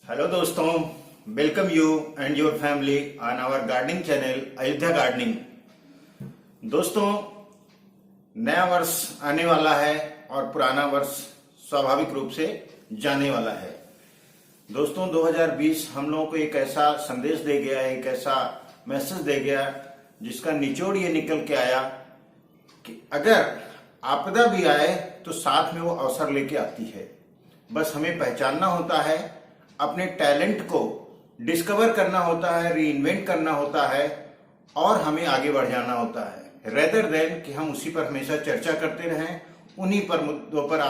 Hello दोस्तों, welcome you and your family on our gardening channel Ayodhya gardening. दोस्तों, नया वर्ष आने वाला है और पुराना वर्ष स्वाभाविक रूप से जाने वाला है। दोस्तों, 2020 हम लोगों को एक ऐसा संदेश दे गया, एक ऐसा मैसेज दे गया जिसका निचोड़ ये निकल के आया कि अगर आपदा भी आए तो साथ में वो अवसर लेके आती है। बस हमें पहचानना होता है, अपने टैलेंट को डिस्कवर करना होता है, रीइन्वेंट करना होता है और हमें आगे बढ़ जाना होता है, रेदर देन कि हम उसी पर हमेशा चर्चा करते रहें, उन्हीं पर मुद्दों पर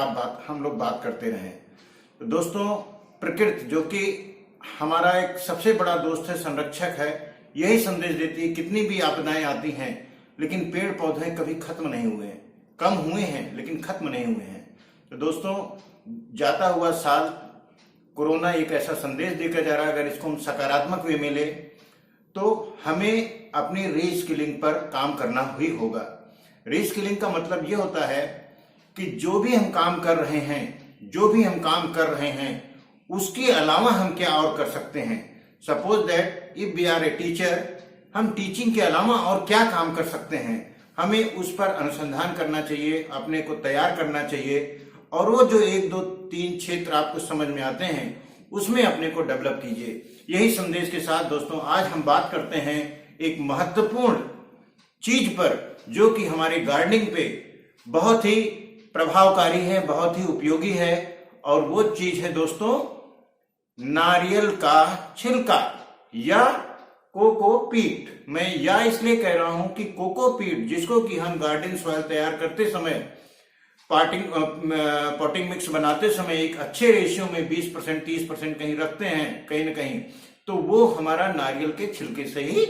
हम लोग बात करते रहें। तो दोस्तों, प्रकृति जो कि हमारा एक सबसे बड़ा दोस्त है, संरक्षक है, यही संदेश देती है कितनी भी आपदाएं आती हैं लेकिन पेड़ पौधे कभी खत्म नहीं हुए हैं, कम हुए हैं लेकिन खत्म नहीं हुए हैं। तो दोस्तों, जाता हुआ साल कोरोना एक ऐसा संदेश देकर जा रहा है, अगर इसको हम सकारात्मक वे में ले तो हमें अपनी रीस्किलिंग पर काम करना ही होगा। रीस्किलिंग का मतलब यह होता है कि जो भी हम काम कर रहे हैं उसके अलावा हम क्या और कर सकते हैं। Suppose that if we are a teacher, हम टीचिंग के अलावा और क्या काम कर सकते हैं, हमें उस पर अनुसंधान करना चाहिए, अपने को तैयार करना चाहिए और वो जो 1, 2, 3 क्षेत्र आपको समझ में आते हैं उसमें अपने को डेवलप कीजिए। यही संदेश के साथ दोस्तों, आज हम बात करते हैं एक महत्वपूर्ण चीज पर जो कि हमारी गार्डनिंग पे बहुत ही प्रभावकारी है, बहुत ही उपयोगी है, और वो चीज है दोस्तों नारियल का छिलका या कोकोपीट। मैं या इसलिए कह रहा हूं कि कोकोपीट, जिसको कि हम गार्डन सॉइल तैयार करते समय, पॉटिंग मिक्स बनाते समय एक अच्छे रेशियो में 20% 30% कहीं रखते हैं कहीं ना कहीं, तो वो हमारा नारियल के छिलके से ही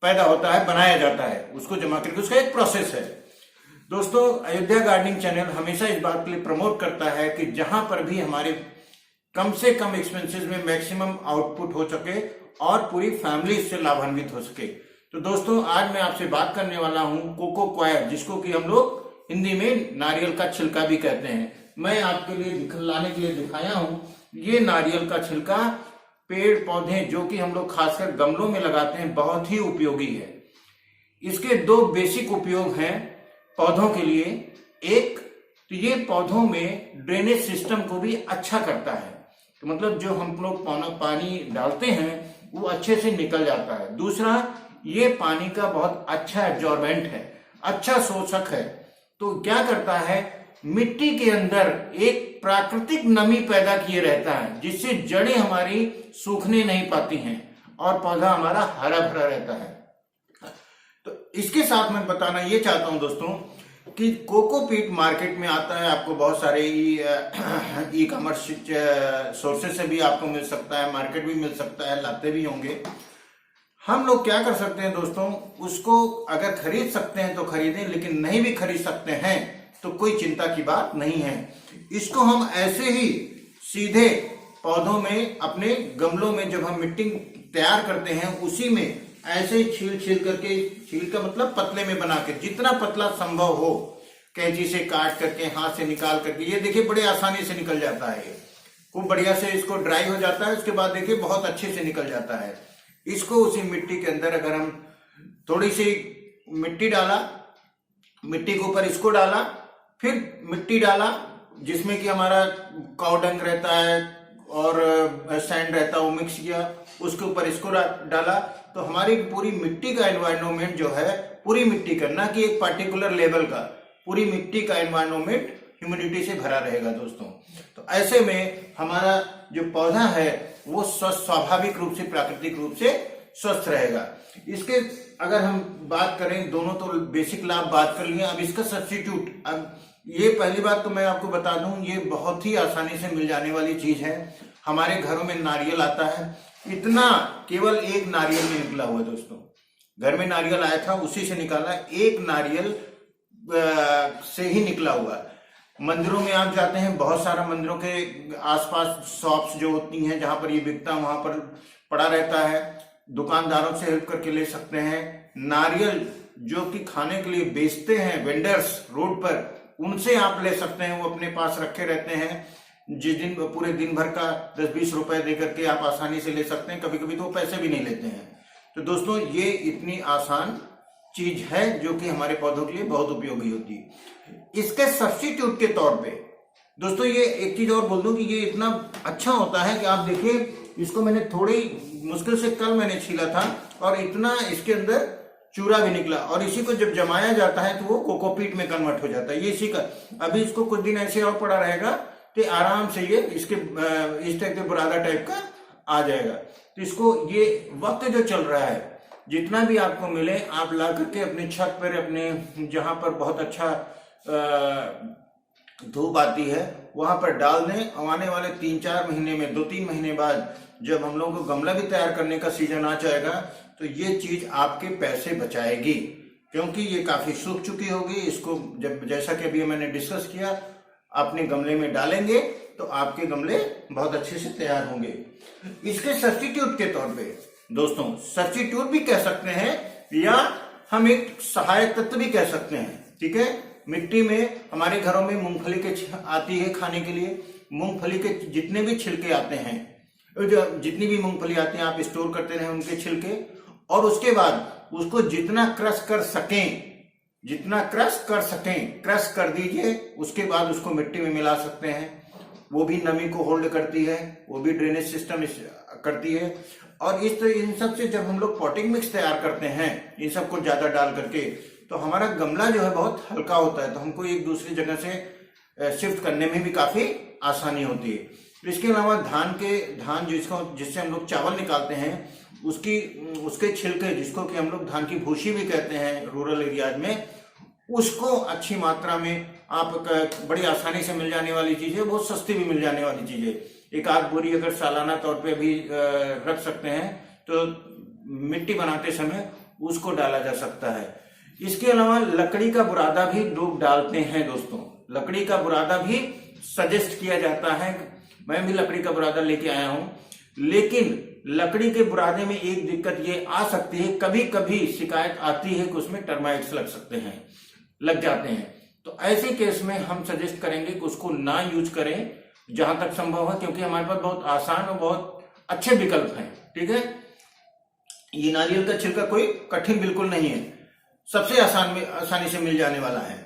पैदा होता है, बनाया जाता है, उसको जमा करके उसका एक प्रोसेस है। दोस्तों, अयोध्या गार्डनिंग चैनल हमेशा इस बात के लिए प्रमोट करता है कि जहां पर भी हमारे कम से कम एक्सपेंसेस में मैक्सिमम आउटपुट हो सके और पूरी फैमिली इससे लाभान्वित हो सके। तो दोस्तों, आज मैं आपसे बात करने वाला हूं कोको क्वायर, जिसको कि हम लोग हिंदी में नारियल का छिलका भी कहते हैं। मैं आपके लिए लाने के लिए दिखाया हूं, ये नारियल का छिलका पेड़ पौधे जो कि हम लोग खासकर गमलों में लगाते हैं बहुत ही उपयोगी है। इसके 2 बेसिक उपयोग हैं पौधों के लिए। एक तो ये पौधों में ड्रेनेज सिस्टम को भी अच्छा करता है, तो मतलब जो हम लोग पानी डालते हैं वो अच्छे से निकल जाता है। दूसरा, ये पानी का बहुत अच्छा एब्जॉर्बेंट है, अच्छा शोषक है। तो क्या करता है, मिट्टी के अंदर एक प्राकृतिक नमी पैदा किए रहता है जिससे जड़ें हमारी सूखने नहीं पाती हैं और पौधा हमारा हरा भरा रहता है। तो इसके साथ मैं बताना ये चाहता हूं दोस्तों कि कोकोपीट मार्केट में आता है, आपको बहुत सारे ई कॉमर्स सोर्सेस से भी आपको मिल सकता है, मार्केट भी मिल सकता है, लाते भी होंगे। हम लोग क्या कर सकते हैं दोस्तों, उसको अगर खरीद सकते हैं तो खरीदें, लेकिन नहीं भी खरीद सकते हैं तो कोई चिंता की बात नहीं है। इसको हम ऐसे ही सीधे पौधों में, अपने गमलों में जब हम मिट्टी तैयार करते हैं उसी में ऐसे ही छील करके, छील का मतलब पतले में बना के, जितना पतला संभव हो कैंची से काट करके, हाथ से निकाल करके, ये देखिए बड़े आसानी से निकल जाता है, ये खूब बढ़िया से इसको ड्राई हो जाता है। उसके बाद देखिए बहुत अच्छे से निकल जाता है। इसको उसी मिट्टी के अंदर अगर हम थोड़ी सी मिट्टी डाला, मिट्टी के ऊपर इसको डाला, फिर मिट्टी डाला जिसमें कि हमारा काऊ डंग रहता है और सैंड रहता है, वो मिक्स किया, उसके ऊपर इसको डाला, तो हमारी पूरी मिट्टी का एनवायरनमेंट जो है, पूरी मिट्टी का, ना कि एक पर्टिकुलर लेवल का, पूरी मिट्टी का एनवायरनमेंट ह्यूमिडिटी से भरा रहेगा दोस्तों। तो ऐसे में हमारा जो पौधा है वो स्वस्थ, स्वाभाविक रूप से, प्राकृतिक रूप से स्वस्थ रहेगा। इसके अगर हम बात करें, दोनों तो बेसिक लाभ बात कर लिए, अब इसका सब्स्टिट्यूट, अब ये पहली बात तो मैं आपको बता दूं, ये बहुत ही आसानी से मिल जाने वाली चीज है। हमारे घरों में नारियल आता है, इतना केवल एक नारियल में निकला हुआ है दोस्तों, घर में नारियल आया था उसी से निकाला, एक नारियल से ही निकला हुआ। मंदिरों में आप जाते हैं, बहुत सारा मंदिरों के आसपास शॉप्स जो होती हैं जहां पर ये बिकता, वहां पर पड़ा रहता है, दुकानदारों से हेल्प करके ले सकते हैं। नारियल जो कि खाने के लिए बेचते हैं वेंडर्स रोड पर, उनसे आप ले सकते हैं, वो अपने पास रखे रहते हैं। जिस दिन पूरे दिन भर का 10-20 रुपए दे करके आप आसानी से ले सकते हैं, कभी कभी तो पैसे भी नहीं लेते हैं। तो दोस्तों ये इतनी आसान चीज है जो कि हमारे पौधों के लिए बहुत उपयोगी होती है। इसके सब्स्टिट्यूट के तौर पे दोस्तों ये एक चीज और बोल दूं कि ये इतना अच्छा होता है कि आप देखिए, इसको मैंने थोड़ी मुश्किल से कल मैंने छीला था और इतना इसके अंदर चूरा भी निकला, और इसी को जब जमाया जाता है तो वो कोकोपीट में कन्वर्ट हो जाता है। ये इसी का अभी इसको कुछ दिन ऐसे और पड़ा रहेगा तो आराम से ये इसके इस टाइप के बुरादा टाइप का आ जाएगा। तो इसको ये वक्त जो चल रहा है, जितना भी आपको मिले आप ला करके अपने छत पर, अपने जहां पर बहुत अच्छा धूप आती है वहां पर डाल दें। आने वाले 3-4 महीने में, 2-3 महीने बाद जब हम लोगों को गमला भी तैयार करने का सीजन आ जाएगा तो ये चीज आपके पैसे बचाएगी, क्योंकि ये काफी सूख चुकी होगी। इसको जब जैसा कि अभी मैंने डिस्कस किया अपने गमले में डालेंगे तो आपके गमले बहुत अच्छे से तैयार होंगे। इसके सब्स्टिट्यूट के तौर पे दोस्तों, सब्स्टिट्यूट भी कह सकते हैं या हम एक सहायक तत्व भी कह सकते हैं, ठीक है। मिट्टी में हमारे घरों में मूंगफली के आती है खाने के लिए, मूंगफली के जितने भी छिलके आते हैं, जितनी भी मूंगफली आती है आप स्टोर करते रहे उनके छिलके, और उसके बाद उसको जितना क्रश कर सकें क्रश कर दीजिए। उसके बाद उसको मिट्टी में मिला सकते हैं, वो भी नमी को होल्ड करती है, वो भी ड्रेनेज सिस्टम करती है। और इन सब से जब हम लोग पॉटिंग मिक्स तैयार करते हैं इन सबको ज्यादा डाल करके, तो हमारा गमला जो है बहुत हल्का होता है, तो हमको एक दूसरी जगह से शिफ्ट करने में भी काफी आसानी होती है। इसके अलावा धान जिससे हम लोग चावल निकालते हैं उसके छिलके, जिसको कि हम लोग धान की भूसी भी कहते हैं रूरल एरियाज में, उसको अच्छी मात्रा में आप बड़ी आसानी से मिल जाने वाली चीज है, बहुत सस्ती भी मिल जाने वाली चीज है। एक आध बोरी अगर सालाना तौर पे भी रख सकते हैं तो मिट्टी बनाते समय उसको डाला जा सकता है। इसके अलावा लकड़ी का बुरादा भी लोग डालते हैं दोस्तों, लकड़ी का बुरादा भी सजेस्ट किया जाता है। मैं भी लकड़ी का बुरादा लेके आया हूं, लेकिन लकड़ी के बुरादे में एक दिक्कत ये आ सकती है, कभी कभी शिकायत आती है कि उसमें टर्माइट्स लग जाते हैं। तो ऐसे केस में हम सजेस्ट करेंगे कि उसको ना यूज करें जहां तक संभव है, क्योंकि हमारे पास बहुत आसान और बहुत अच्छे विकल्प हैं, ठीक है। ये नारियल का छिलका कोई कठिन बिल्कुल नहीं है, सबसे आसानी से मिल जाने वाला है।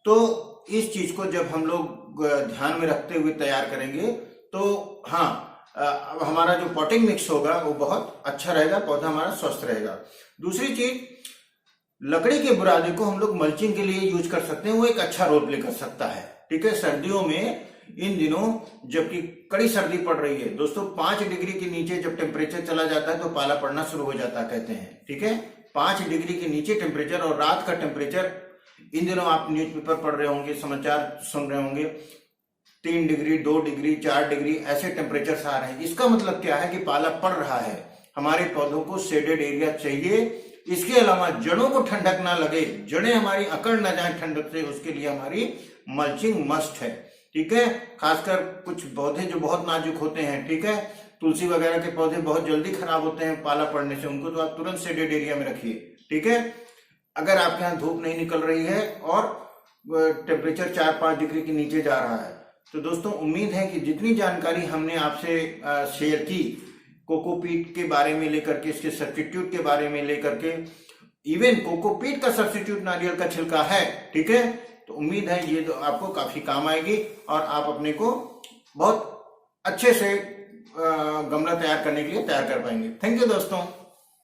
तो इस चीज को जब हम लोग ध्यान में रखते हुए तैयार करेंगे तो हाँ, हमारा जो पॉटिंग मिक्स होगा वो बहुत अच्छा रहेगा, पौधा हमारा स्वस्थ रहेगा। दूसरी चीज, लकड़ी के बुरादे को हम लोग मल्चिंग के लिए यूज कर सकते हैं, वो एक अच्छा रोल प्ले कर सकता है, ठीक है। सर्दियों में इन दिनों जबकि कड़ी सर्दी पड़ रही है दोस्तों, 5 डिग्री के नीचे जब टेम्परेचर चला जाता है तो पाला पड़ना शुरू हो जाता है कहते हैं, ठीक है। 5 डिग्री के नीचे टेम्परेचर, और रात का टेम्परेचर इन दिनों आप न्यूज़पेपर पढ़ रहे होंगे, समाचार सुन रहे होंगे, 3 डिग्री 2 डिग्री 4 डिग्री ऐसे टेम्परेचर आ रहे हैं। इसका मतलब क्या है कि पाला पड़ रहा है। हमारे पौधों को शेडेड एरिया चाहिए। इसके अलावा जड़ों को ठंडक ना लगे, जड़ें हमारी अकड़ ना जाए ठंडक से, उसके लिए हमारी मल्चिंग मस्ट है, ठीक है। खासकर कुछ पौधे जो बहुत नाजुक होते हैं, ठीक है, तुलसी वगैरह के पौधे बहुत जल्दी खराब होते हैं पाला पड़ने से, उनको तो आप तुरंत शेडेड एरिया में रखिए, ठीक है। अगर आपके यहाँ धूप नहीं निकल रही है और टेम्परेचर 4-5 डिग्री के नीचे जा रहा है, तो दोस्तों उम्मीद है कि जितनी जानकारी हमने आपसे शेयर की कोकोपीट के बारे में लेकर के, इसके सब्स्टिट्यूट के बारे में लेकर के, इवन कोकोपीट का सब्स्टिट्यूट नारियल का छिलका है, ठीक है, तो उम्मीद है ये तो आपको काफी काम आएगी और आप अपने को बहुत अच्छे से गमला तैयार करने के लिए तैयार कर पाएंगे। थैंक यू दोस्तों।